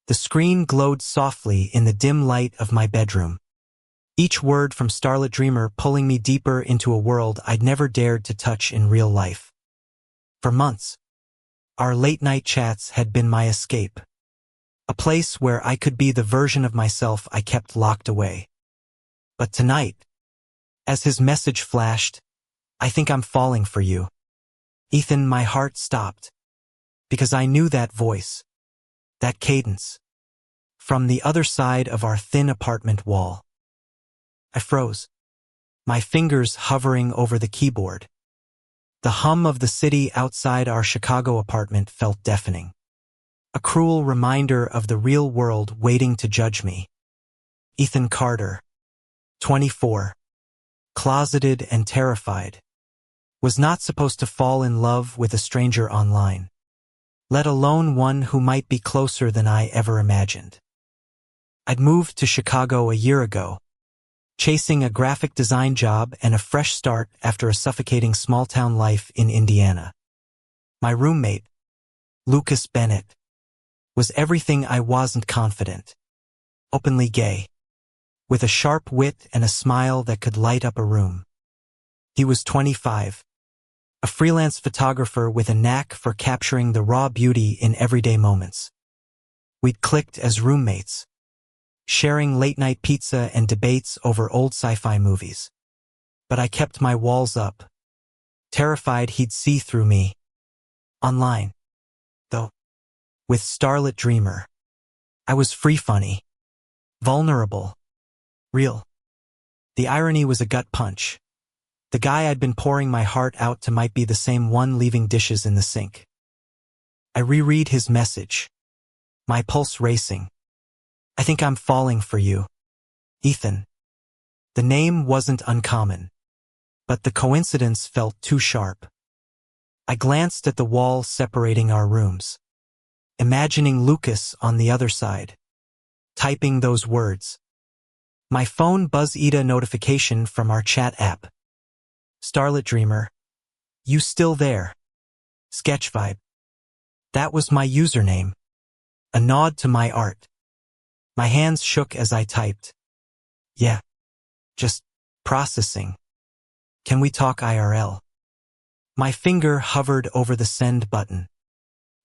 The screen glowed softly in the dim light of my bedroom. Each word from Starlit Dreamer pulling me deeper into a world I'd never dared to touch in real life. For months, our late-night chats had been my escape. A place where I could be the version of myself I kept locked away. But tonight, as his message flashed, "I think I'm falling for you." Ethan, my heart stopped. Because I knew that voice, that cadence, from the other side of our thin apartment wall. I froze, my fingers hovering over the keyboard. The hum of the city outside our Chicago apartment felt deafening. A cruel reminder of the real world waiting to judge me. Ethan Carter, 24, closeted and terrified, was not supposed to fall in love with a stranger online, let alone one who might be closer than I ever imagined. I'd moved to Chicago a year ago, chasing a graphic design job and a fresh start after a suffocating small-town life in Indiana. My roommate, Lucas Bennett, was everything I wasn't confident. Openly gay, with a sharp wit and a smile that could light up a room. He was 25, a freelance photographer with a knack for capturing the raw beauty in everyday moments. We'd clicked as roommates, sharing late-night pizza and debates over old sci-fi movies. But I kept my walls up, terrified he'd see through me. Online, though, with Starlit Dreamer, I was free-funny, vulnerable, real. The irony was a gut punch. The guy I'd been pouring my heart out to might be the same one leaving dishes in the sink. I reread his message, my pulse racing. "I think I'm falling for you, Ethan." The name wasn't uncommon, but the coincidence felt too sharp. I glanced at the wall separating our rooms, imagining Lucas on the other side, typing those words. My phone buzzed a notification from our chat app. "Starlit Dreamer, you still there? Sketch Vibe." That was my username, a nod to my art. My hands shook as I typed. "Yeah, just processing. Can we talk IRL?" My finger hovered over the send button,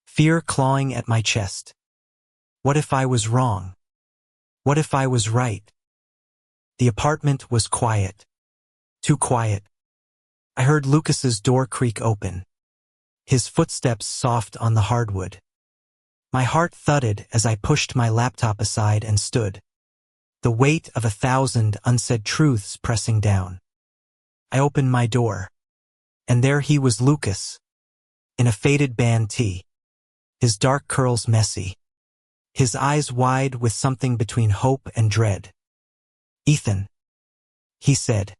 fear clawing at my chest. What if I was wrong? What if I was right? The apartment was quiet. Too quiet. I heard Lucas's door creak open, his footsteps soft on the hardwood. My heart thudded as I pushed my laptop aside and stood, the weight of 1,000 unsaid truths pressing down. I opened my door, and there he was, Lucas, in a faded band tee, his dark curls messy, his eyes wide with something between hope and dread. "Ethan," he said,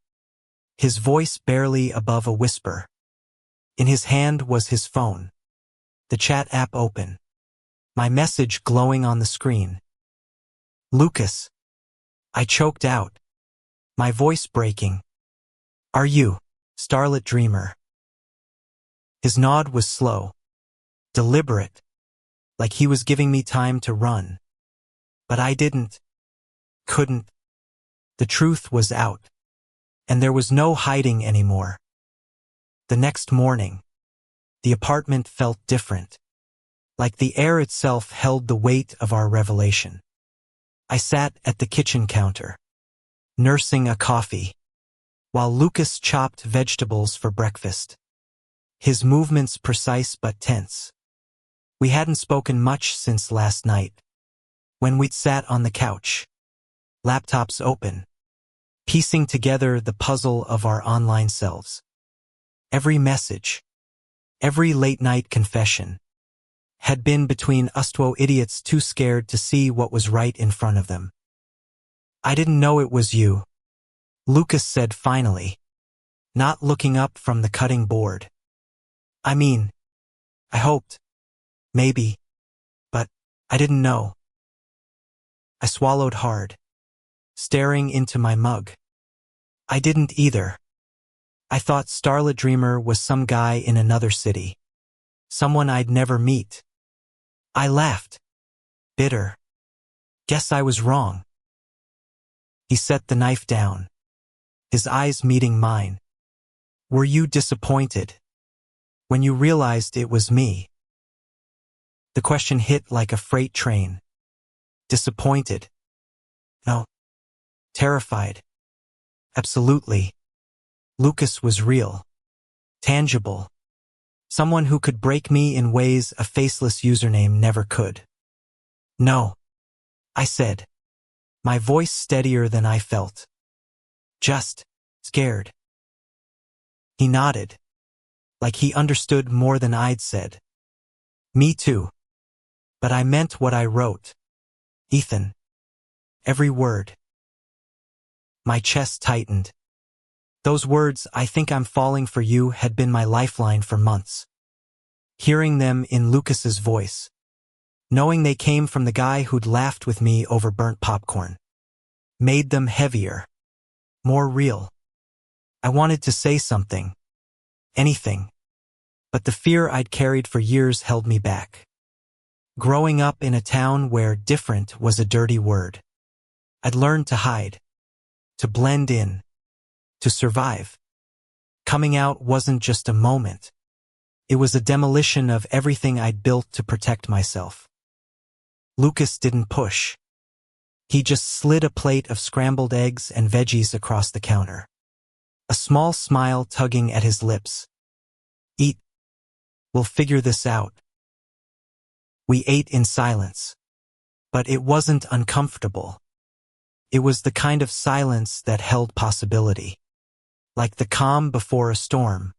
his voice barely above a whisper. In his hand was his phone, the chat app open, my message glowing on the screen. "Lucas," I choked out, my voice breaking. "Are you, Starlit Dreamer?" His nod was slow, deliberate, like he was giving me time to run. But I couldn't. The truth was out, and there was no hiding anymore. The next morning, the apartment felt different, like the air itself held the weight of our revelation. I sat at the kitchen counter, nursing a coffee, while Lucas chopped vegetables for breakfast, his movements precise but tense. We hadn't spoken much since last night, when we'd sat on the couch, laptops open, piecing together the puzzle of our online selves. Every message, every late-night confession, had been between us two idiots too scared to see what was right in front of them. "I didn't know it was you," Lucas said finally, not looking up from the cutting board. "I mean, I hoped, maybe, but I didn't know." I swallowed hard, staring into my mug. I didn't either. I thought Starlit Dreamer was some guy in another city, someone I'd never meet. I laughed, bitter, Guess I was wrong. He set the knife down, his eyes meeting mine. Were you disappointed when you realized it was me? The question hit like a freight train. Disappointed? No. Terrified? Absolutely. Lucas was real. Tangible. Someone who could break me in ways a faceless username never could. No, I said, my voice steadier than I felt. Just scared. He nodded, like he understood more than I'd said. Me too. But I meant what I wrote. Ethan. Every word. My chest tightened. Those words, "I think I'm falling for you," had been my lifeline for months. Hearing them in Lucas's voice, knowing they came from the guy who'd laughed with me over burnt popcorn, made them heavier, more real. I wanted to say something, anything, but the fear I'd carried for years held me back. Growing up in a town where different was a dirty word, I'd learned to hide, to blend in, to survive. Coming out wasn't just a moment. It was a demolition of everything I'd built to protect myself. Lucas didn't push. He just slid a plate of scrambled eggs and veggies across the counter, a small smile tugging at his lips. Eat. We'll figure this out. We ate in silence. But it wasn't uncomfortable. It was the kind of silence that held possibility. Like the calm before a storm.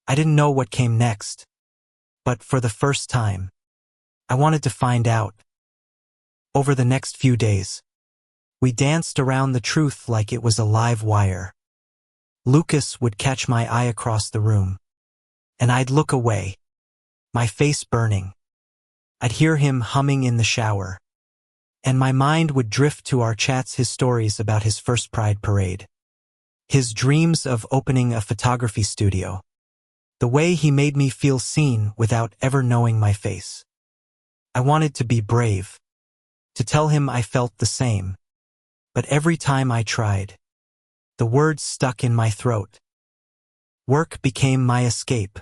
I didn't know what came next. But for the first time, I wanted to find out. Over the next few days, we danced around the truth like it was a live wire. Lucas would catch my eye across the room, and I'd look away, my face burning. I'd hear him humming in the shower, and my mind would drift to our chats, his stories about his first Pride parade, his dreams of opening a photography studio, the way he made me feel seen without ever knowing my face. I wanted to be brave, to tell him I felt the same, but every time I tried, the words stuck in my throat. Work became my escape.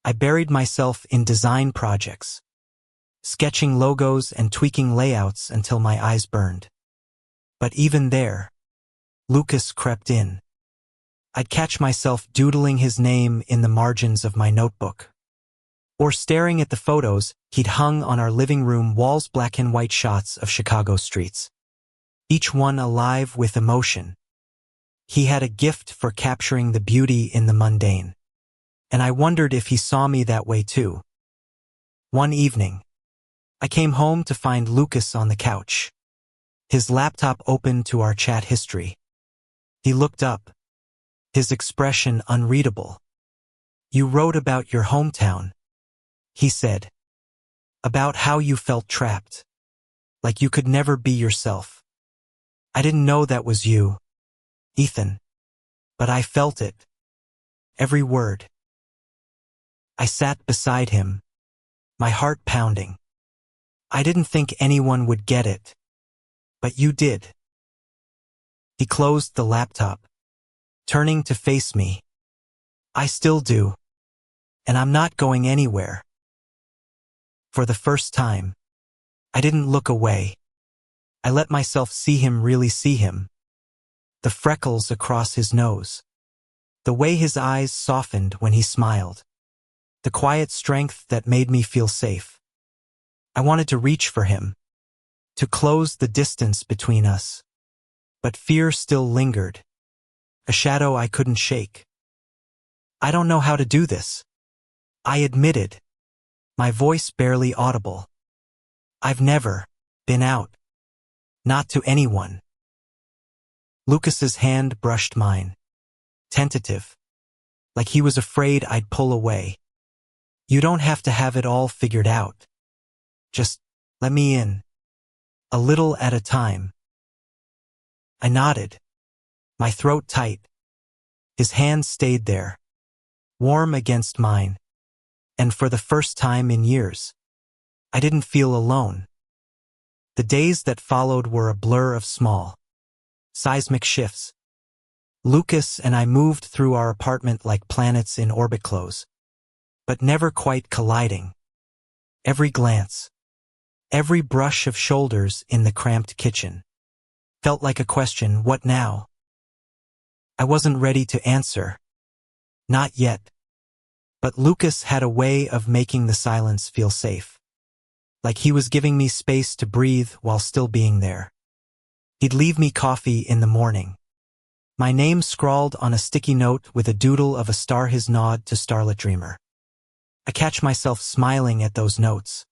I buried myself in design projects, sketching logos and tweaking layouts until my eyes burned. But even there, Lucas crept in. I'd catch myself doodling his name in the margins of my notebook, or staring at the photos he'd hung on our living room walls, black and white shots of Chicago streets, each one alive with emotion. He had a gift for capturing the beauty in the mundane, and I wondered if he saw me that way too. One evening, I came home to find Lucas on the couch, his laptop open to our chat history. He looked up, his expression unreadable. "You wrote about your hometown," he said. "About how you felt trapped, like you could never be yourself. I didn't know that was you, Ethan, but I felt it. Every word." I sat beside him, my heart pounding. I didn't think anyone would get it, but you did. He closed the laptop, turning to face me. "I still do, and I'm not going anywhere." For the first time, I didn't look away. I let myself see him really see him. The freckles across his nose, the way his eyes softened when he smiled, the quiet strength that made me feel safe. I wanted to reach for him, to close the distance between us. But fear still lingered, a shadow I couldn't shake. "I don't know how to do this," I admitted, my voice barely audible. "I've never been out. Not to anyone." Lucas's hand brushed mine, tentative, like he was afraid I'd pull away. "You don't have to have it all figured out. Just let me in, a little at a time." I nodded, my throat tight. His hand stayed there, warm against mine, and for the first time in years, I didn't feel alone. The days that followed were a blur of small, seismic shifts. Lucas and I moved through our apartment like planets in orbit close, but never quite colliding. Every glance, every brush of shoulders in the cramped kitchen felt like a question, what now? I wasn't ready to answer. Not yet. But Lucas had a way of making the silence feel safe. Like he was giving me space to breathe while still being there. He'd leave me coffee in the morning. My name scrawled on a sticky note with a doodle of a star, his nod to Starlit Dreamer. I catch myself smiling at those notes,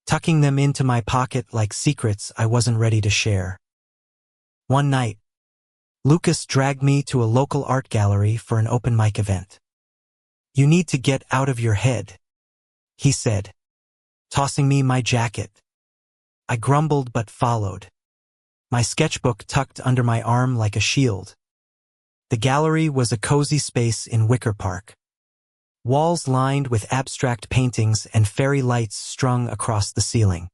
tucking them into my pocket like secrets I wasn't ready to share. One night, Lucas dragged me to a local art gallery for an open mic event. "You need to get out of your head," he said, tossing me my jacket. I grumbled but followed, my sketchbook tucked under my arm like a shield. The gallery was a cozy space in Wicker Park. Walls lined with abstract paintings and fairy lights strung across the ceiling.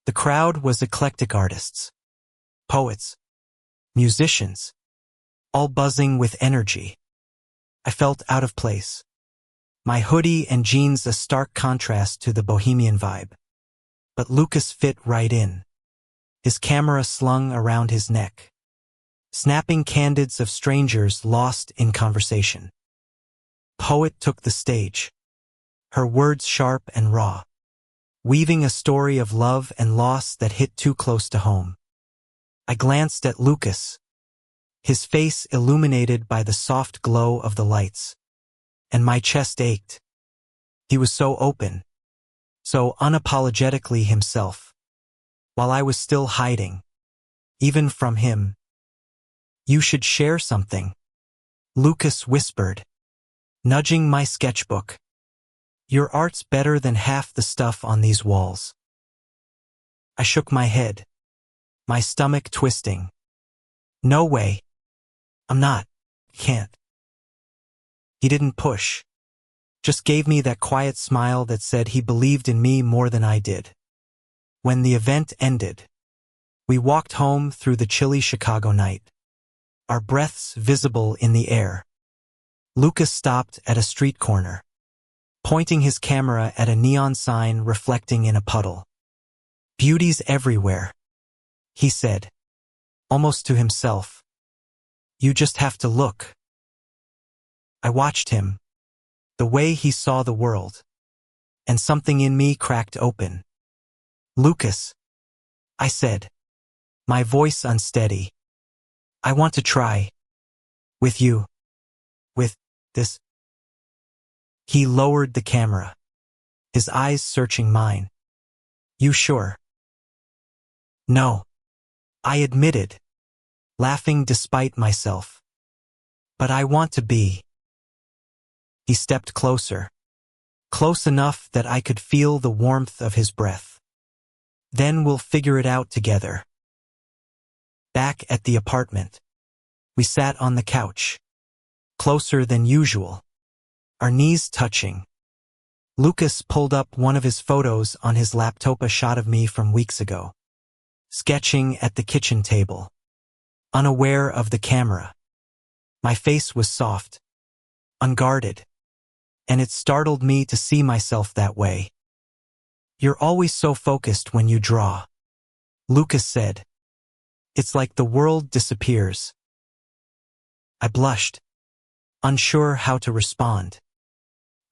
The crowd was eclectic: artists, poets, musicians, all buzzing with energy. I felt out of place. My hoodie and jeans a stark contrast to the bohemian vibe. But Lucas fit right in, his camera slung around his neck, snapping candids of strangers lost in conversation. Poet took the stage, her words sharp and raw, weaving a story of love and loss that hit too close to home. I glanced at Lucas, his face illuminated by the soft glow of the lights, and my chest ached. He was so open, so unapologetically himself, while I was still hiding, even from him. "You should share something," Lucas whispered, nudging my sketchbook. "Your art's better than half the stuff on these walls." I shook my head, my stomach twisting. "No way. I'm not. Can't." He didn't push, just gave me that quiet smile that said he believed in me more than I did. When the event ended, we walked home through the chilly Chicago night, our breaths visible in the air. Lucas stopped at a street corner, pointing his camera at a neon sign reflecting in a puddle. "Beauty's everywhere," he said, almost to himself. "You just have to look." I watched him, the way he saw the world, and something in me cracked open. "Lucas," I said, my voice unsteady, "I want to try. With you. With this." He lowered the camera, his eyes searching mine. "You sure?" "No," I admitted, laughing despite myself. "But I want to be." He stepped closer, close enough that I could feel the warmth of his breath. "Then we'll figure it out together." Back at the apartment, we sat on the couch, closer than usual, our knees touching. Lucas pulled up one of his photos on his laptop, a shot of me from weeks ago, sketching at the kitchen table, unaware of the camera. My face was soft, unguarded, and it startled me to see myself that way. "You're always so focused when you draw," Lucas said. "It's like the world disappears." I blushed, unsure how to respond.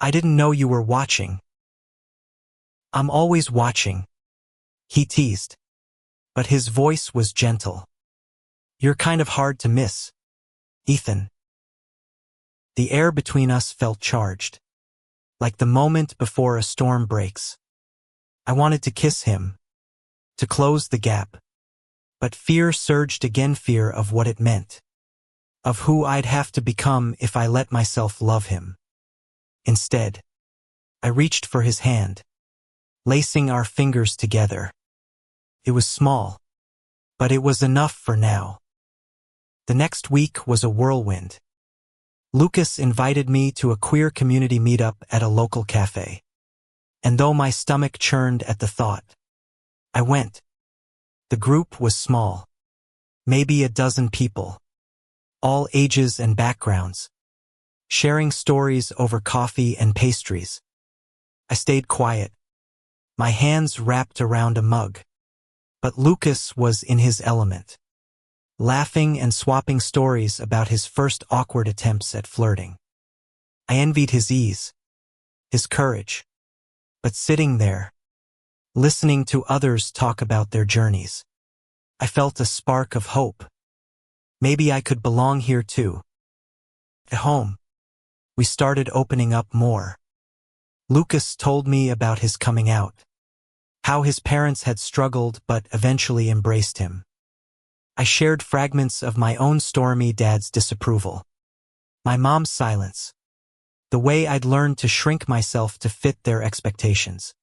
"I didn't know you were watching." "I'm always watching," he teased, but his voice was gentle. "You're kind of hard to miss, Ethan." The air between us felt charged, like the moment before a storm breaks. I wanted to kiss him, to close the gap, but fear surged again, fear of what it meant, of who I'd have to become if I let myself love him. Instead, I reached for his hand, lacing our fingers together. It was small, but it was enough for now. The next week was a whirlwind. Lucas invited me to a queer community meetup at a local cafe. And though my stomach churned at the thought, I went. The group was small, maybe a dozen people, all ages and backgrounds, sharing stories over coffee and pastries. I stayed quiet, my hands wrapped around a mug. But Lucas was in his element, laughing and swapping stories about his first awkward attempts at flirting. I envied his ease, his courage. But sitting there, listening to others talk about their journeys, I felt a spark of hope. Maybe I could belong here too. At home, we started opening up more. Lucas told me about his coming out, how his parents had struggled but eventually embraced him. I shared fragments of my own stormy dad's disapproval, my mom's silence, the way I'd learned to shrink myself to fit their expectations.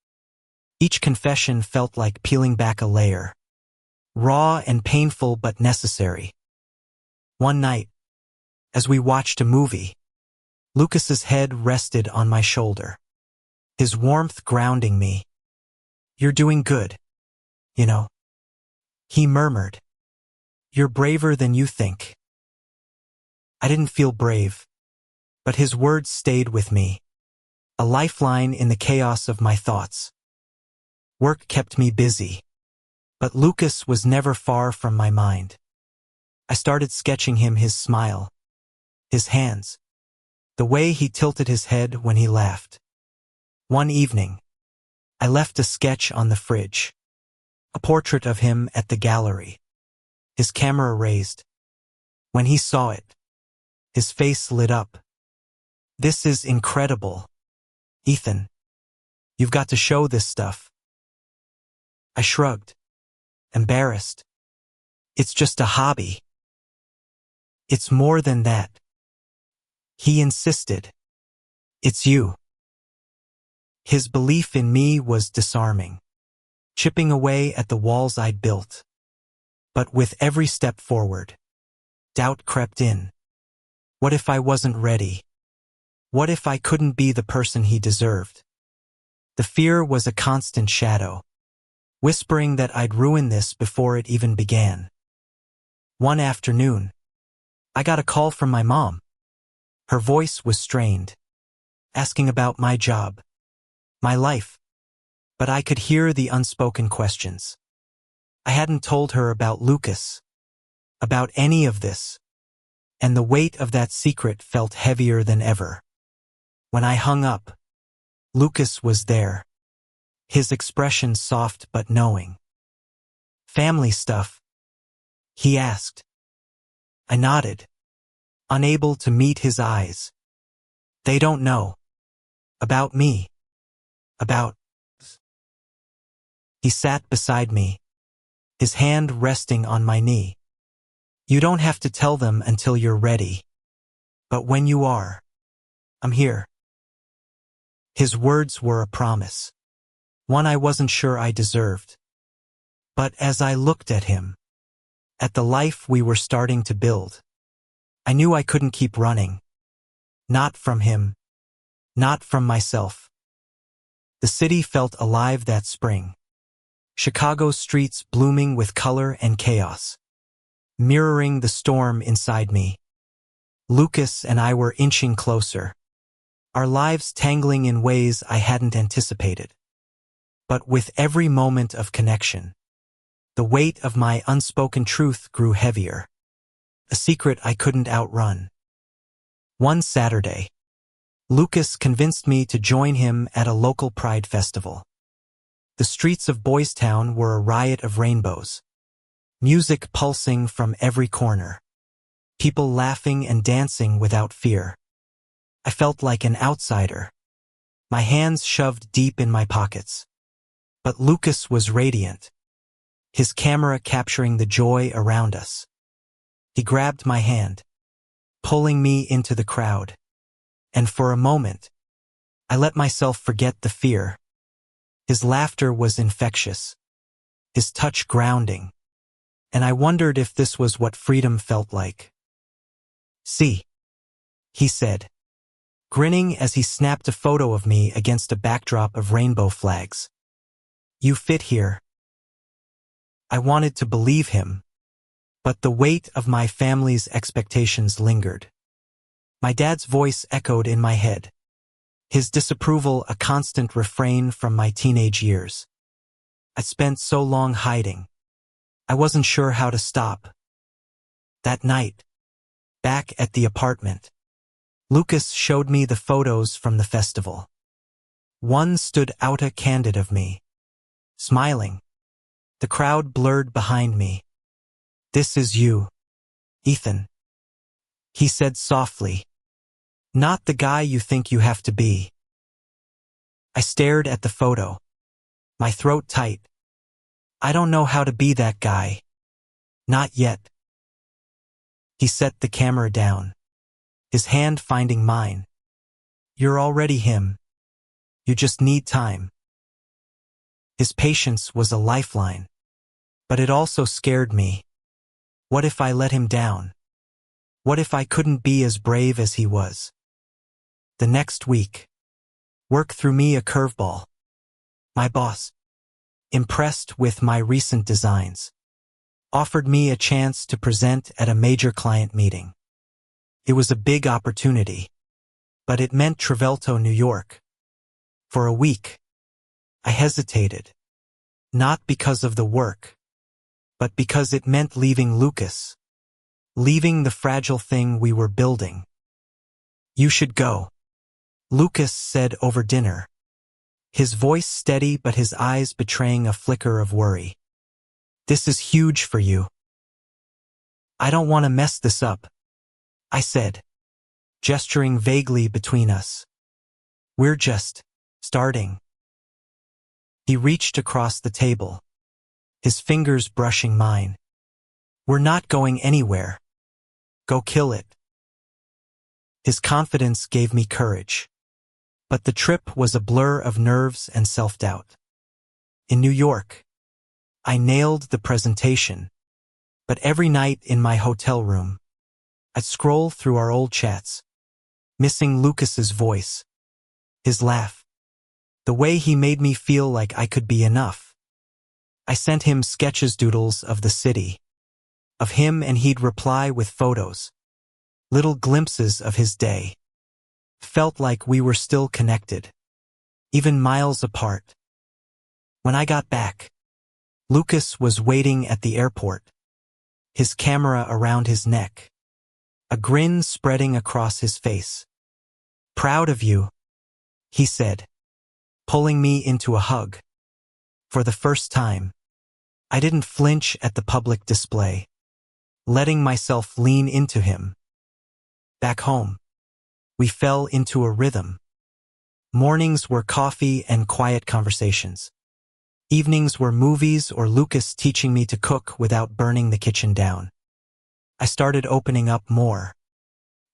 Each confession felt like peeling back a layer, raw and painful but necessary. One night, as we watched a movie, Lucas's head rested on my shoulder, his warmth grounding me. "You're doing good, you know," he murmured. "You're braver than you think." I didn't feel brave, but his words stayed with me, a lifeline in the chaos of my thoughts. Work kept me busy, but Lucas was never far from my mind. I started sketching him his smile, his hands, the way he tilted his head when he laughed. One evening, I left a sketch on the fridge, a portrait of him at the gallery, his camera raised. When he saw it, his face lit up. "This is incredible, Ethan. You've got to show this stuff." I shrugged, embarrassed. "It's just a hobby." "It's more than that." He insisted. "It's you." His belief in me was disarming, chipping away at the walls I'd built. But with every step forward, doubt crept in. What if I wasn't ready? What if I couldn't be the person he deserved? The fear was a constant shadow, whispering that I'd ruin this before it even began. One afternoon, I got a call from my mom. Her voice was strained, asking about my job, my life, but I could hear the unspoken questions. I hadn't told her about Lucas, about any of this, and the weight of that secret felt heavier than ever. When I hung up, Lucas was there, his expression soft but knowing. "Family stuff?" he asked. I nodded, unable to meet his eyes. "They don't know. About me. About..." He sat beside me, his hand resting on my knee. "You don't have to tell them until you're ready. But when you are, I'm here." His words were a promise, one I wasn't sure I deserved. But as I looked at him, at the life we were starting to build, I knew I couldn't keep running. Not from him, not from myself. The city felt alive that spring. Chicago's streets blooming with color and chaos, mirroring the storm inside me. Lucas and I were inching closer, our lives tangling in ways I hadn't anticipated. But with every moment of connection, the weight of my unspoken truth grew heavier, a secret I couldn't outrun. One Saturday, Lucas convinced me to join him at a local pride festival. The streets of Boys Town were a riot of rainbows, music pulsing from every corner, people laughing and dancing without fear. I felt like an outsider, my hands shoved deep in my pockets. But Lucas was radiant, his camera capturing the joy around us. He grabbed my hand, pulling me into the crowd, and for a moment, I let myself forget the fear. His laughter was infectious, his touch grounding, and I wondered if this was what freedom felt like. "See," he said, grinning as he snapped a photo of me against a backdrop of rainbow flags. "You fit here." I wanted to believe him, but the weight of my family's expectations lingered. My dad's voice echoed in my head, his disapproval a constant refrain from my teenage years. I spent so long hiding. I wasn't sure how to stop. That night, back at the apartment, Lucas showed me the photos from the festival. One stood out a candid of me, smiling. The crowd blurred behind me. "This is you, Ethan," he said softly. "Not the guy you think you have to be." I stared at the photo, my throat tight. "I don't know how to be that guy. Not yet." He set the camera down, his hand finding mine. "You're already him. You just need time." His patience was a lifeline, but it also scared me. What if I let him down? What if I couldn't be as brave as he was? The next week, work threw me a curveball. My boss, impressed with my recent designs, offered me a chance to present at a major client meeting. It was a big opportunity, but it meant Travelto, New York. For a week, I hesitated, not because of the work, but because it meant leaving Lucas, leaving the fragile thing we were building. "You should go," Lucas said over dinner, his voice steady but his eyes betraying a flicker of worry. "This is huge for you." "I don't want to mess this up," I said, gesturing vaguely between us. "We're just starting." He reached across the table, his fingers brushing mine. "We're not going anywhere. Go kill it." His confidence gave me courage, but the trip was a blur of nerves and self-doubt. In New York, I nailed the presentation, but every night in my hotel room, I'd scroll through our old chats, missing Lucas's voice, his laugh, the way he made me feel like I could be enough. I sent him sketches doodles of the city, of him, and he'd reply with photos, little glimpses of his day. Felt like we were still connected, even miles apart. When I got back, Lucas was waiting at the airport, his camera around his neck, a grin spreading across his face. "Proud of you," he said, pulling me into a hug. For the first time, I didn't flinch at the public display, letting myself lean into him. Back home, we fell into a rhythm. Mornings were coffee and quiet conversations. Evenings were movies or Lucas teaching me to cook without burning the kitchen down. I started opening up more,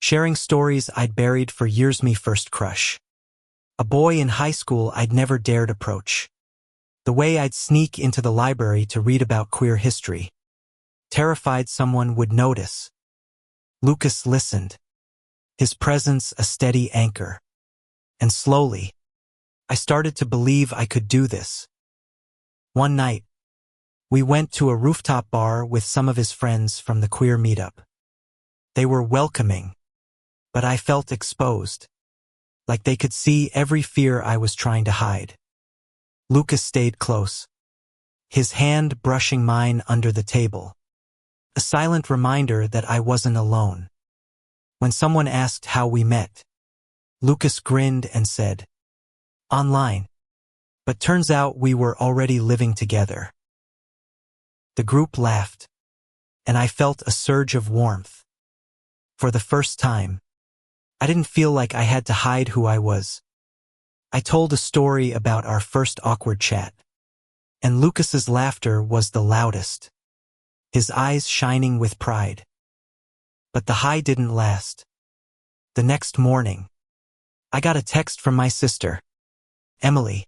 sharing stories I'd buried for years. Me first crush, a boy in high school I'd never dared approach. The way I'd sneak into the library to read about queer history, terrified someone would notice. Lucas listened, his presence a steady anchor. And slowly, I started to believe I could do this. One night, we went to a rooftop bar with some of his friends from the queer meetup. They were welcoming, but I felt exposed, like they could see every fear I was trying to hide. Lucas stayed close, his hand brushing mine under the table, a silent reminder that I wasn't alone. When someone asked how we met, Lucas grinned and said, "Online." But turns out we were already living together. The group laughed, and I felt a surge of warmth. For the first time, I didn't feel like I had to hide who I was. I told a story about our first awkward chat, and Lucas's laughter was the loudest, his eyes shining with pride. But the high didn't last. The next morning, I got a text from my sister, Emily.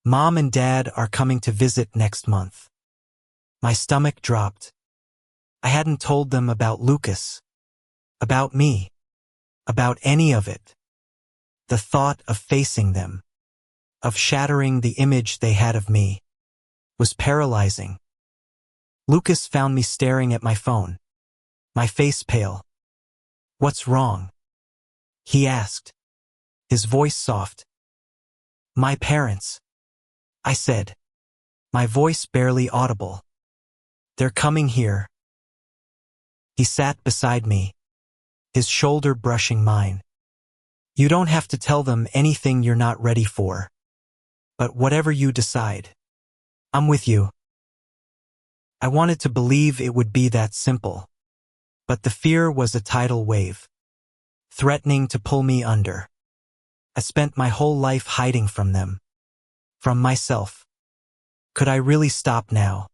"Mom and Dad are coming to visit next month." My stomach dropped. I hadn't told them about Lucas, about me, about any of it. The thought of facing them, of shattering the image they had of me, was paralyzing. Lucas found me staring at my phone, my face pale. "What's wrong?" he asked, his voice soft. "My parents," I said, my voice barely audible. "They're coming here." He sat beside me, his shoulder brushing mine. "You don't have to tell them anything you're not ready for. But whatever you decide, I'm with you." I wanted to believe it would be that simple. But the fear was a tidal wave, threatening to pull me under. I spent my whole life hiding from them, from myself. Could I really stop now?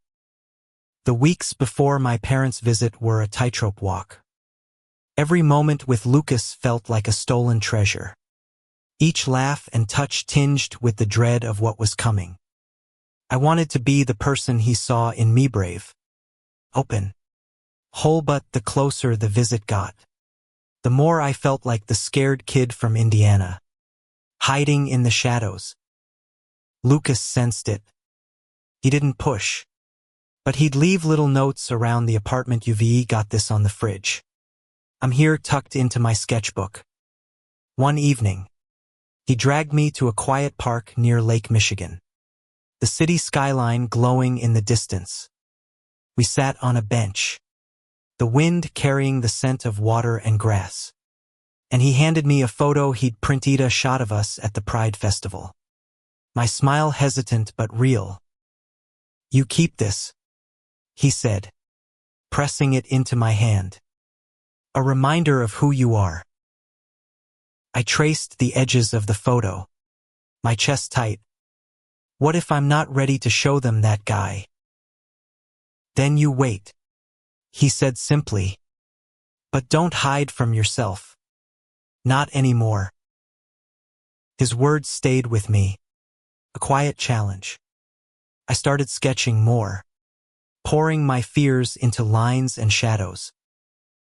The weeks before my parents' visit were a tightrope walk. Every moment with Lucas felt like a stolen treasure. Each laugh and touch tinged with the dread of what was coming. I wanted to be the person he saw in me, brave, open, whole, but the closer the visit got, the more I felt like the scared kid from Indiana, hiding in the shadows. Lucas sensed it. He didn't push, but he'd leave little notes around the apartment. "You've got this on the fridge. I'm here," tucked into my sketchbook. One evening, he dragged me to a quiet park near Lake Michigan, the city skyline glowing in the distance. We sat on a bench, the wind carrying the scent of water and grass. And he handed me a photo he'd printed, a shot of us at the Pride Festival. My smile hesitant but real. "You keep this," he said, pressing it into my hand. "A reminder of who you are." I traced the edges of the photo, my chest tight. What if I'm not ready to show them that guy? "Then you wait," he said simply. "But don't hide from yourself. Not anymore." His words stayed with me, a quiet challenge. I started sketching more, pouring my fears into lines and shadows.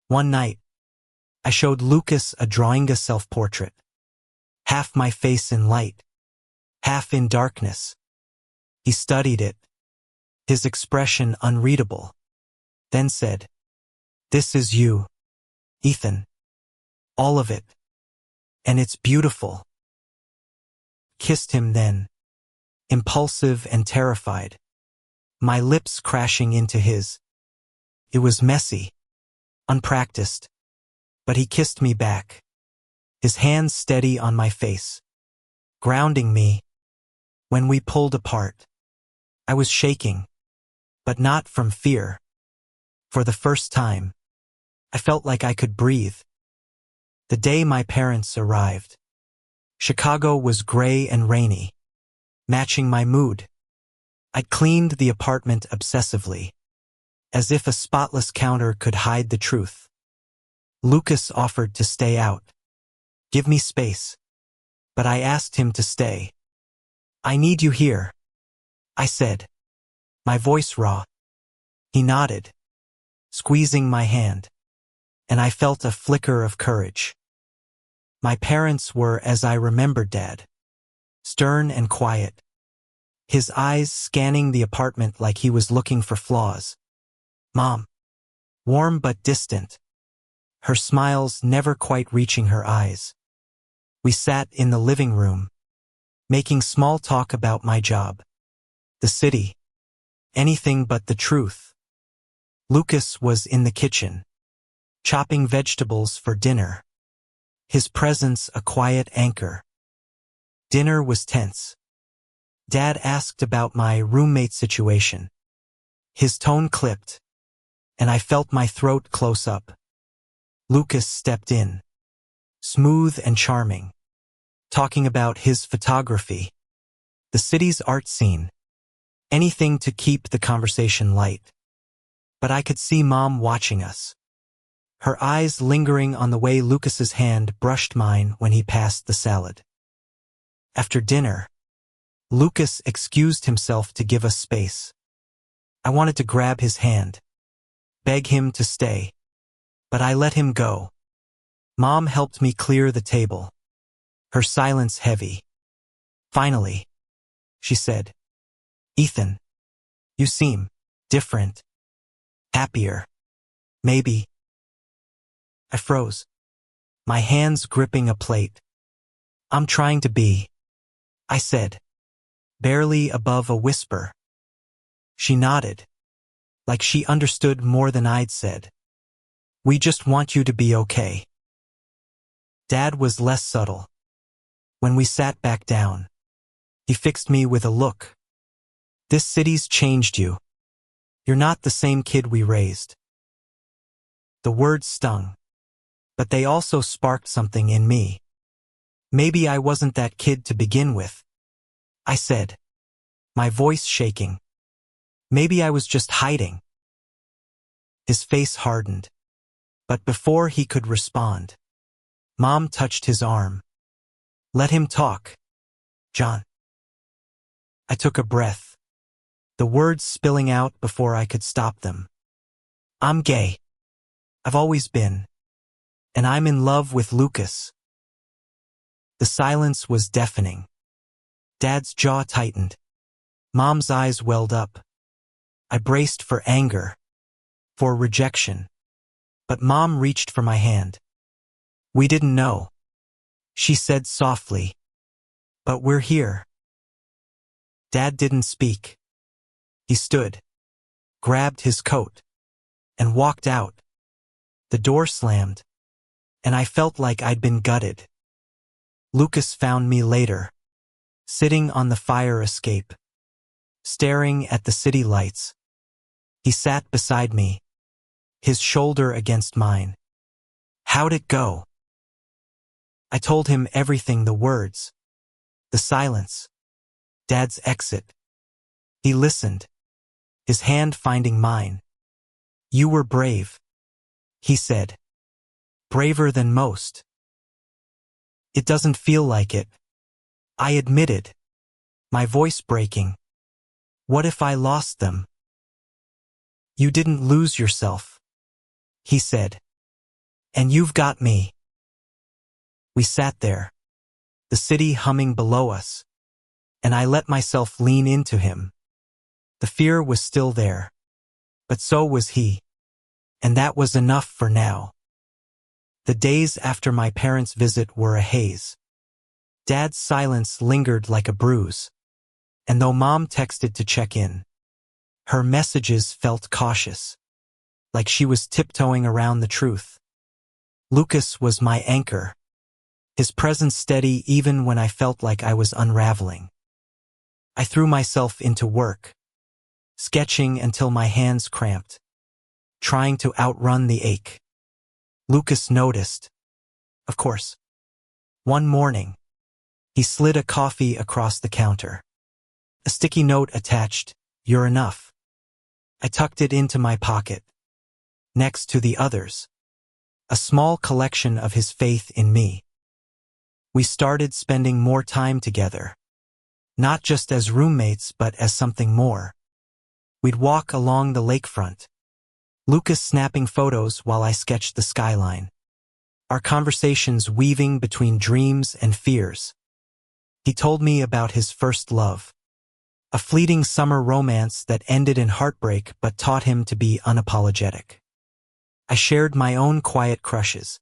One night, I showed Lucas a drawing, a self-portrait. Half my face in light, half in darkness. He studied it, his expression unreadable, then said, "This is you, Ethan. All of it. And it's beautiful." Kissed him then, impulsive and terrified, my lips crashing into his. It was messy, unpracticed, but he kissed me back, his hands steady on my face, grounding me. When we pulled apart, I was shaking, but not from fear. For the first time, I felt like I could breathe. The day my parents arrived, Chicago was gray and rainy, matching my mood. I'd cleaned the apartment obsessively, as if a spotless counter could hide the truth. Lucas offered to stay out, give me space, but I asked him to stay. "I need you here," I said, my voice raw. He nodded, squeezing my hand, and I felt a flicker of courage. My parents were as I remembered Dad, stern and quiet, his eyes scanning the apartment like he was looking for flaws. Mom, warm but distant, her smiles never quite reaching her eyes. We sat in the living room, making small talk about my job, the city, anything but the truth. Lucas was in the kitchen, chopping vegetables for dinner, his presence a quiet anchor. Dinner was tense. Dad asked about my roommate situation. His tone clipped, and I felt my throat close up. Lucas stepped in, smooth and charming, talking about his photography, the city's art scene, anything to keep the conversation light. But I could see Mom watching us, her eyes lingering on the way Lucas's hand brushed mine when he passed the salad. After dinner, Lucas excused himself to give us space. I wanted to grab his hand, beg him to stay, but I let him go. Mom helped me clear the table, her silence heavy. Finally, she said, "Ethan, you seem different." Happier. Maybe. I froze, my hands gripping a plate. I'm trying to be, I said, barely above a whisper. She nodded, like she understood more than I'd said. We just want you to be okay. Dad was less subtle. When we sat back down, he fixed me with a look. This city's changed you. You're not the same kid we raised. The words stung, but they also sparked something in me. Maybe I wasn't that kid to begin with, I said, my voice shaking. Maybe I was just hiding. His face hardened, but before he could respond, Mom touched his arm. Let him talk, John. I took a breath, the words spilling out before I could stop them. I'm gay. I've always been. And I'm in love with Lucas. The silence was deafening. Dad's jaw tightened. Mom's eyes welled up. I braced for anger, for rejection. But Mom reached for my hand. We didn't know, she said softly. But we're here. Dad didn't speak. He stood, grabbed his coat, and walked out. The door slammed, and I felt like I'd been gutted. Lucas found me later, sitting on the fire escape, staring at the city lights. He sat beside me, his shoulder against mine. How'd it go? I told him everything, the words, the silence, Dad's exit. He listened, his hand finding mine. You were brave, he said. Braver than most. It doesn't feel like it, I admitted, my voice breaking. What if I lost them? You didn't lose yourself, he said. And you've got me. We sat there, the city humming below us, and I let myself lean into him. The fear was still there, but so was he, and that was enough for now. The days after my parents' visit were a haze. Dad's silence lingered like a bruise, and though Mom texted to check in, her messages felt cautious, like she was tiptoeing around the truth. Lucas was my anchor, his presence steady even when I felt like I was unraveling. I threw myself into work, sketching until my hands cramped, trying to outrun the ache. Lucas noticed, of course. One morning, he slid a coffee across the counter. A sticky note attached, "You're enough." I tucked it into my pocket, next to the others, a small collection of his faith in me. We started spending more time together, not just as roommates but as something more. We'd walk along the lakefront, Lucas snapping photos while I sketched the skyline, our conversations weaving between dreams and fears. He told me about his first love, a fleeting summer romance that ended in heartbreak but taught him to be unapologetic. I shared my own quiet crushes,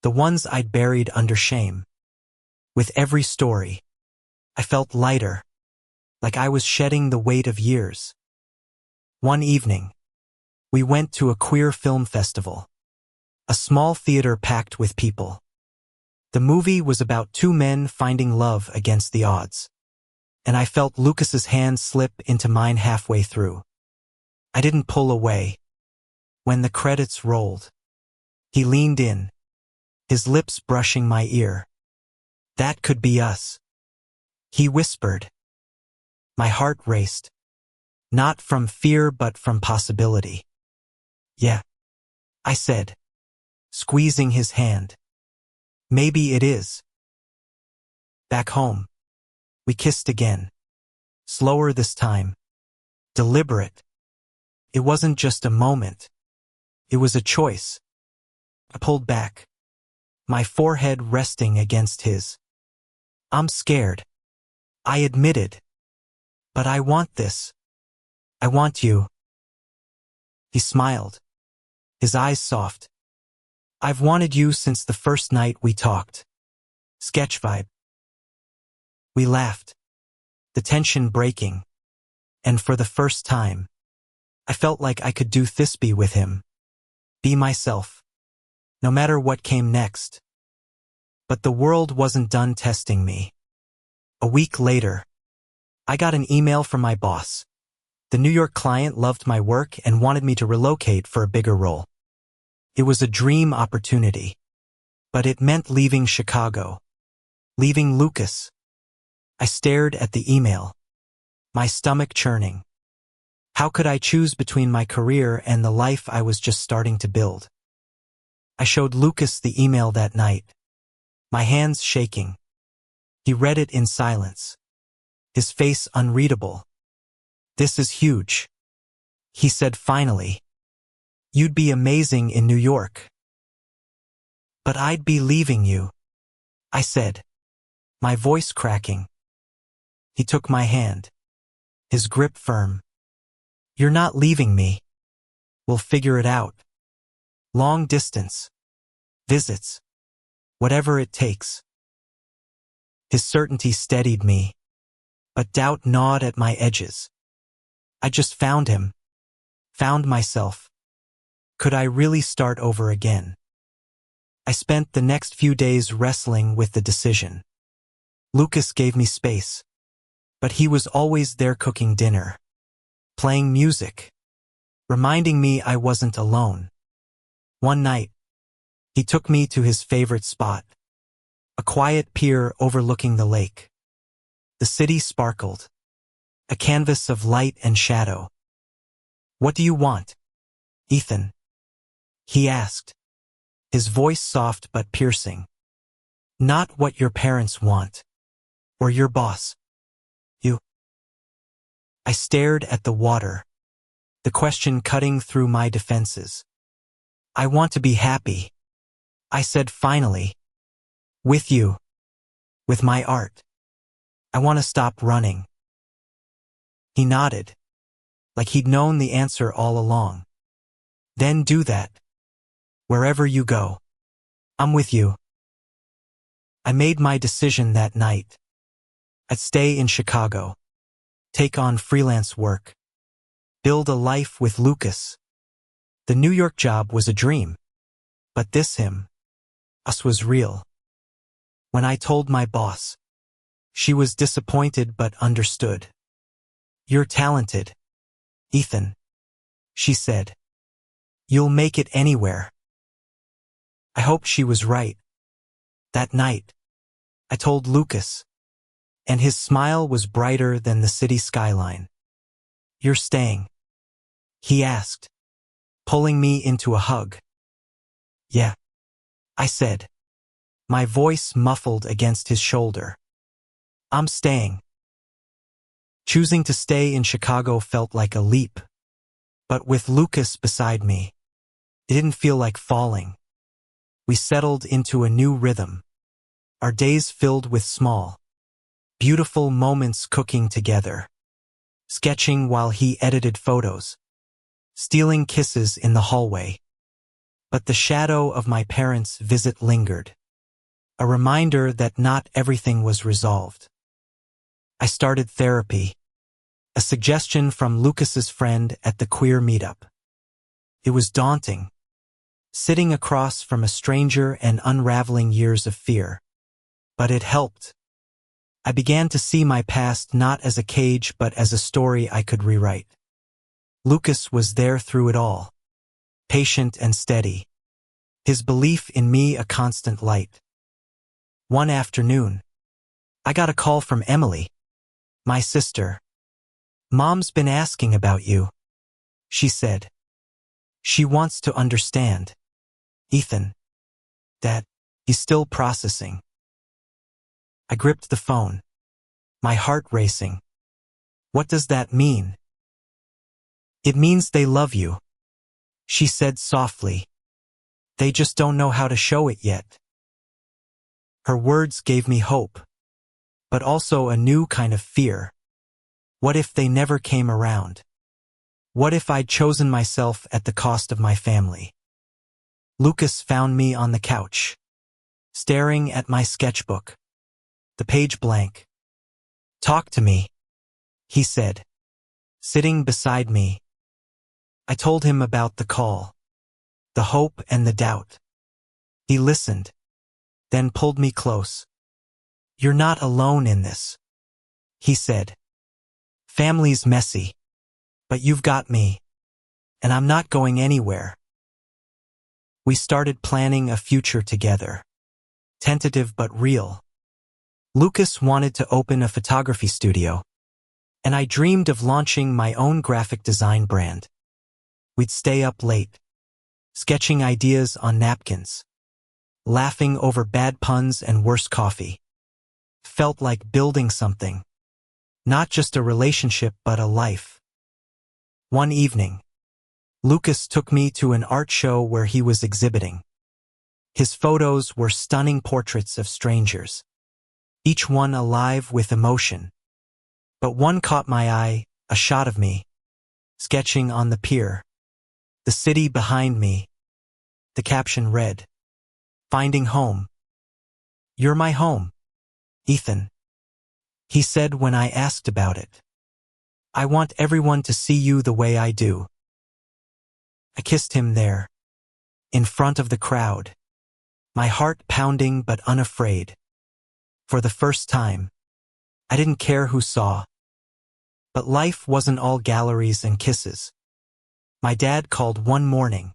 the ones I'd buried under shame. With every story, I felt lighter, like I was shedding the weight of years. One evening, we went to a queer film festival, a small theater packed with people. The movie was about two men finding love against the odds, and I felt Lucas's hand slip into mine halfway through. I didn't pull away. When the credits rolled, he leaned in, his lips brushing my ear. That could be us, he whispered. My heart raced, not from fear but from possibility. Yeah, I said, squeezing his hand. Maybe it is. Back home, we kissed again, slower this time, deliberate. It wasn't just a moment, it was a choice. I pulled back, my forehead resting against his. I'm scared, I admitted. But I want this. I want you. He smiled, his eyes soft. I've wanted you since the first night we talked. Sketch vibe. We laughed, the tension breaking, and for the first time, I felt like I could do Thisbe with him. Be myself, no matter what came next. But the world wasn't done testing me. A week later, I got an email from my boss. The New York client loved my work and wanted me to relocate for a bigger role. It was a dream opportunity, but it meant leaving Chicago, leaving Lucas. I stared at the email, my stomach churning. How could I choose between my career and the life I was just starting to build? I showed Lucas the email that night, my hands shaking. He read it in silence, his face unreadable. This is huge, he said finally. You'd be amazing in New York. But I'd be leaving you, I said, my voice cracking. He took my hand, his grip firm. You're not leaving me. We'll figure it out. Long distance. Visits. Whatever it takes. His certainty steadied me, but doubt gnawed at my edges. I just found him. Found myself. Could I really start over again? I spent the next few days wrestling with the decision. Lucas gave me space, but he was always there cooking dinner, playing music, reminding me I wasn't alone. One night, he took me to his favorite spot, a quiet pier overlooking the lake. The city sparkled, a canvas of light and shadow. What do you want, Ethan? He asked, his voice soft but piercing. Not what your parents want, or your boss. You. I stared at the water, the question cutting through my defenses. I want to be happy, I said finally. With you. With my art. I want to stop running. He nodded, like he'd known the answer all along. Then do that. Wherever you go. I'm with you. I made my decision that night. I'd stay in Chicago, take on freelance work, build a life with Lucas. The New York job was a dream, but this us was real. When I told my boss, she was disappointed but understood. You're talented, Ethan, she said. You'll make it anywhere. I hoped she was right. That night, I told Lucas, and his smile was brighter than the city skyline. You're staying? He asked, pulling me into a hug. Yeah, I said, my voice muffled against his shoulder. I'm staying. Choosing to stay in Chicago felt like a leap, but with Lucas beside me, it didn't feel like falling. We settled into a new rhythm, our days filled with small, beautiful moments cooking together, sketching while he edited photos, stealing kisses in the hallway. But the shadow of my parents' visit lingered, a reminder that not everything was resolved. I started therapy, a suggestion from Lucas's friend at the queer meetup. It was daunting, sitting across from a stranger and unraveling years of fear. But it helped. I began to see my past not as a cage but as a story I could rewrite. Lucas was there through it all, patient and steady, his belief in me a constant light. One afternoon, I got a call from Emily, my sister. Mom's been asking about you, she said. She wants to understand, Ethan, that he's still processing. I gripped the phone, my heart racing. What does that mean? It means they love you, she said softly. They just don't know how to show it yet. Her words gave me hope, but also a new kind of fear. What if they never came around? What if I'd chosen myself at the cost of my family? Lucas found me on the couch, staring at my sketchbook, the page blank. "Talk to me," he said, sitting beside me. I told him about the call, the hope and the doubt. He listened, then pulled me close. "You're not alone in this," he said. "Family's messy, but you've got me, and I'm not going anywhere." We started planning a future together, tentative but real. Lucas wanted to open a photography studio, and I dreamed of launching my own graphic design brand. We'd stay up late, sketching ideas on napkins, laughing over bad puns and worse coffee. Felt like building something, not just a relationship but a life. One evening, Lucas took me to an art show where he was exhibiting. His photos were stunning portraits of strangers, each one alive with emotion. But one caught my eye, a shot of me, sketching on the pier. The city behind me. The caption read, "Finding home. You're my home, Ethan," he said when I asked about it. "I want everyone to see you the way I do." I kissed him there, in front of the crowd, my heart pounding but unafraid. For the first time, I didn't care who saw. But life wasn't all galleries and kisses. My dad called one morning,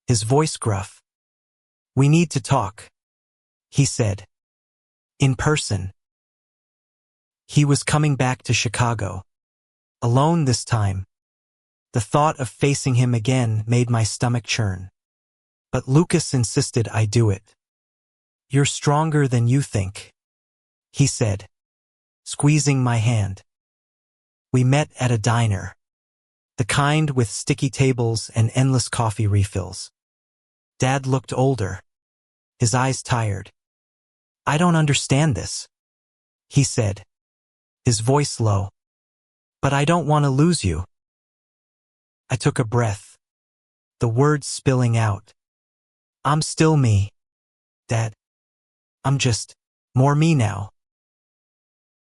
his voice gruff. "We need to talk," he said. "In person." He was coming back to Chicago, alone this time. The thought of facing him again made my stomach churn. But Lucas insisted I do it. "You're stronger than you think," he said, squeezing my hand. We met at a diner, the kind with sticky tables and endless coffee refills. Dad looked older, his eyes tired. "I don't understand this," he said, his voice low. "But I don't want to lose you." I took a breath, the words spilling out. "I'm still me, Dad. I'm just more me now."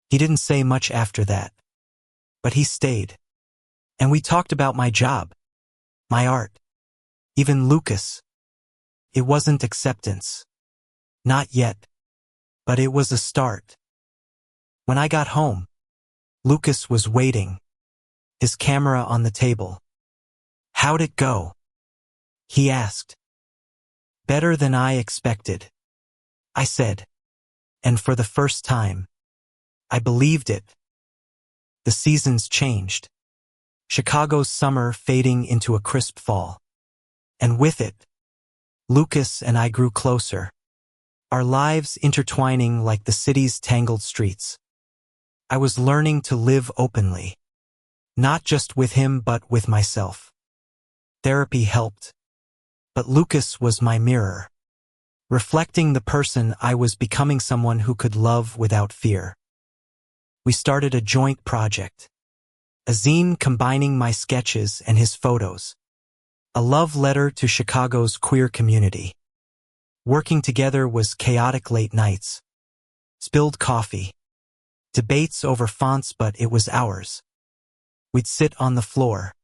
He didn't say much after that, but he stayed. And we talked about my job, my art, even Lucas. It wasn't acceptance. Not yet. But it was a start. When I got home, Lucas was waiting, his camera on the table. "How'd it go?" he asked. "Better than I expected," I said. And for the first time, I believed it. The seasons changed. Chicago's summer fading into a crisp fall. And with it, Lucas and I grew closer, our lives intertwining like the city's tangled streets. I was learning to live openly, not just with him but with myself. Therapy helped, but Lucas was my mirror, reflecting the person I was becoming, someone who could love without fear. We started a joint project, a zine combining my sketches and his photos, a love letter to Chicago's queer community. Working together was chaotic late nights, spilled coffee, debates over fonts, but it was ours. We'd sit on the floor,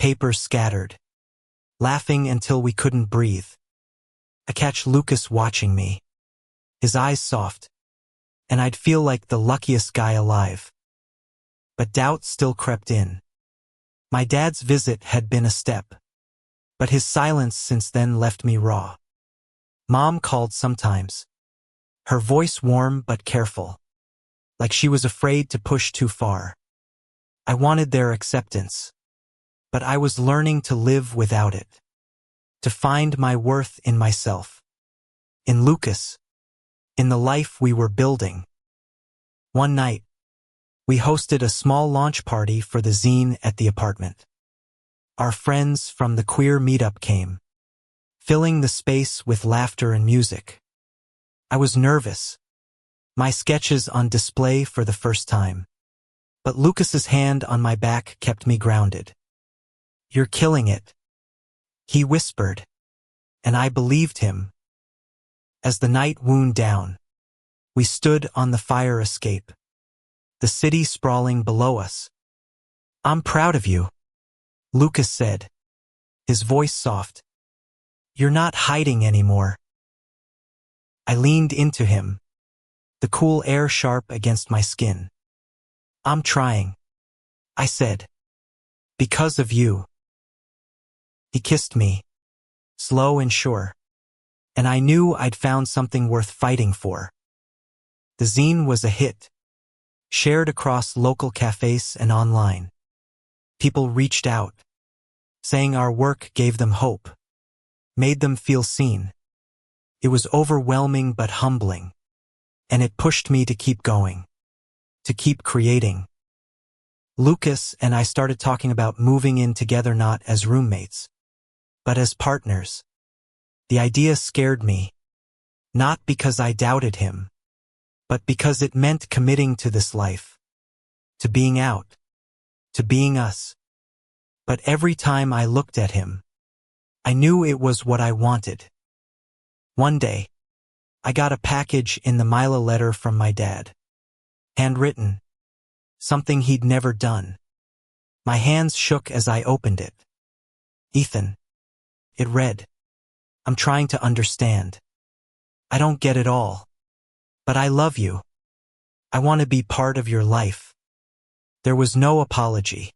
papers scattered, laughing until we couldn't breathe. I catch Lucas watching me, his eyes soft, and I'd feel like the luckiest guy alive. But doubt still crept in. My dad's visit had been a step, but his silence since then left me raw. Mom called sometimes, her voice warm but careful, like she was afraid to push too far. I wanted their acceptance, but I was learning to live without it, to find my worth in myself, in Lucas, in the life we were building. One night, we hosted a small launch party for the zine at the apartment. Our friends from the queer meetup came, filling the space with laughter and music. I was nervous, my sketches on display for the first time, but Lucas's hand on my back kept me grounded. "You're killing it," he whispered, and I believed him. As the night wound down, we stood on the fire escape, the city sprawling below us. "I'm proud of you," Lucas said, his voice soft. "You're not hiding anymore." I leaned into him, the cool air sharp against my skin. "I'm trying," I said. "Because of you." He kissed me, slow and sure, and I knew I'd found something worth fighting for. The zine was a hit, shared across local cafes and online. People reached out, saying our work gave them hope, made them feel seen. It was overwhelming but humbling, and it pushed me to keep going, to keep creating. Lucas and I started talking about moving in together, not as roommates, but as partners. The idea scared me, not because I doubted him, but because it meant committing to this life, to being out, to being us. But every time I looked at him, I knew it was what I wanted. One day, I got a package in the mail, a letter from my dad. Handwritten. Something he'd never done. My hands shook as I opened it. "Ethan," it read, "I'm trying to understand. I don't get it all. But I love you. I want to be part of your life." There was no apology,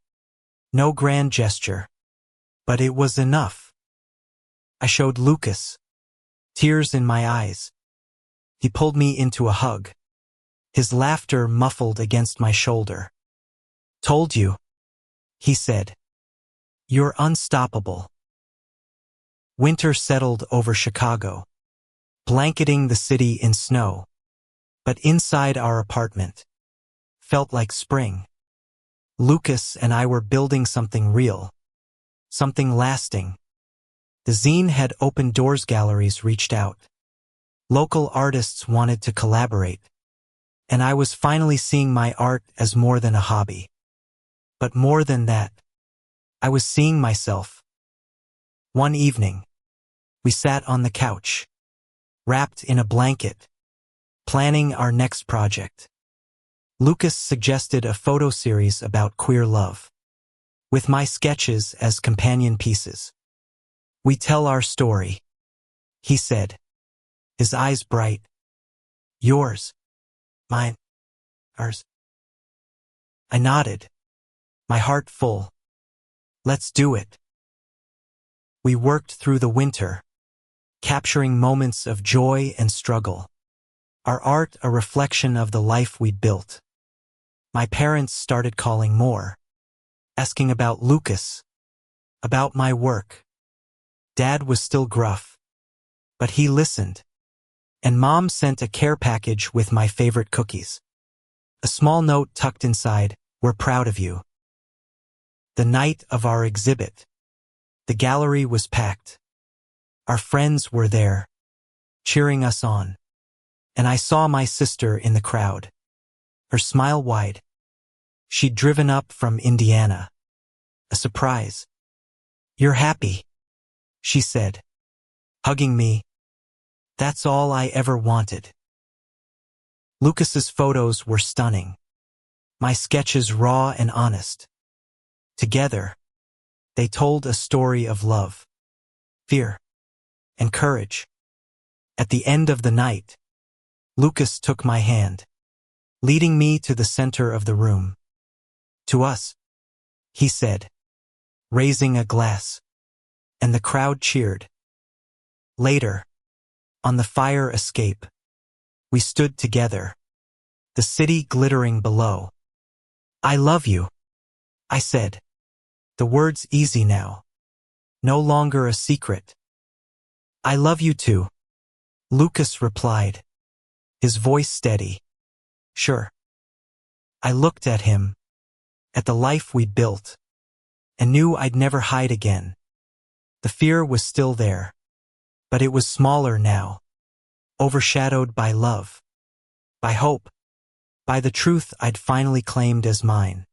no grand gesture, but it was enough. I showed Lucas, tears in my eyes. He pulled me into a hug, his laughter muffled against my shoulder. "Told you," he said. "You're unstoppable." Winter settled over Chicago, blanketing the city in snow. But inside our apartment, felt like spring. Lucas and I were building something real, something lasting. The zine had opened doors, galleries reached out. Local artists wanted to collaborate, and I was finally seeing my art as more than a hobby. But more than that, I was seeing myself. One evening, we sat on the couch, wrapped in a blanket, planning our next project. Lucas suggested a photo series about queer love, with my sketches as companion pieces. "We tell our story," he said, his eyes bright. "Yours, mine, ours." I nodded, my heart full. "Let's do it." We worked through the winter, capturing moments of joy and struggle. Our art a reflection of the life we'd built. My parents started calling more, asking about Lucas, about my work. Dad was still gruff, but he listened. And Mom sent a care package with my favorite cookies. A small note tucked inside, "We're proud of you." The night of our exhibit, the gallery was packed. Our friends were there, cheering us on. And I saw my sister in the crowd, her smile wide. She'd driven up from Indiana. A surprise. "You're happy," she said, hugging me. "That's all I ever wanted." Lucas's photos were stunning. My sketches raw and honest. Together, they told a story of love, fear, and courage. At the end of the night, Lucas took my hand, leading me to the center of the room. "To us," he said, raising a glass, and the crowd cheered. Later, on the fire escape, we stood together, the city glittering below. "I love you," I said, the words easy now, no longer a secret. "I love you too," Lucas replied, his voice steady. "Sure." I looked at him, at the life we'd built, and knew I'd never hide again. The fear was still there, but it was smaller now, overshadowed by love, by hope, by the truth I'd finally claimed as mine.